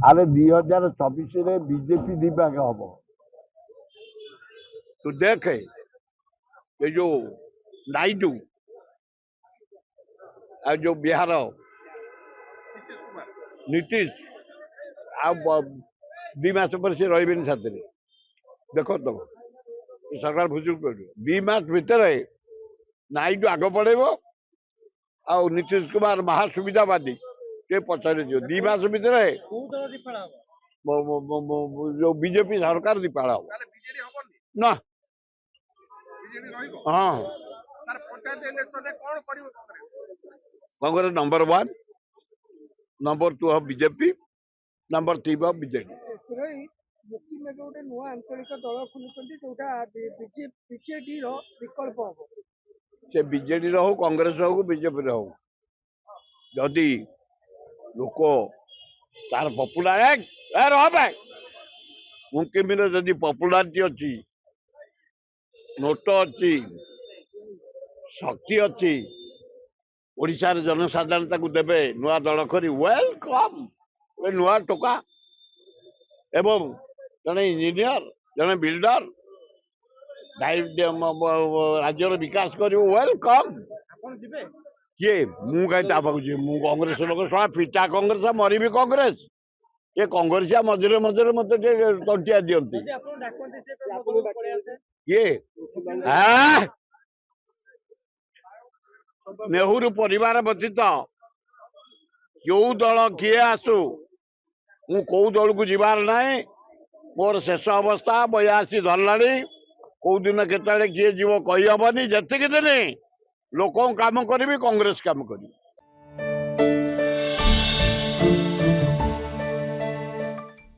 अरे 2024 रे बीजेपी दिव्यांग हम तो देखे ये जो नायडू और जो बिहार नीतीश दी मास पर से रही साथी देख तो सरकार भुजुल कर 2 मास भितर नायडू आग पड़ेब आ नीतीश कुमार महासुविधावादी के पचारे 2 मास भितर जो बीजेपी सरकार दीपाल ना हाँ Congress number 1 number 2 BJP number 3 BJD गोटे नुआ आंचलिक दल खोलुଛନ୍ତି जोटा बीजेडी विकल्प हम से बीजेडी हो कांग्रेस हो बीजेपी हो जदि लोक तार पपुलार मुमकिन जदि पपुलारिटी अच्छी नोट अच्छी शक्ति अच्छी ओडिशार जनसाधारण देवे नुआ दल करी वेलकम नुआ टोका एवं जड़े इंजीनियर जड़े बिल्डर राज्यर विकास कर वेलकम किए मु कहीं मु कांग्रेस लोक शा पिटा कांग्रेस मरबी कांग्रेस ये कांग्रेसिया मझे मझे मत तंटिया दिखती किए नेहरू परिवार व्यतीत क्यों दल किए आसू मु कौ दल को जीवार ना मोर शेष अवस्था 82 धरला कौ दिन केत किए जीव कही हेनी जी दिन लोक काम करी कांग्रेस काम करी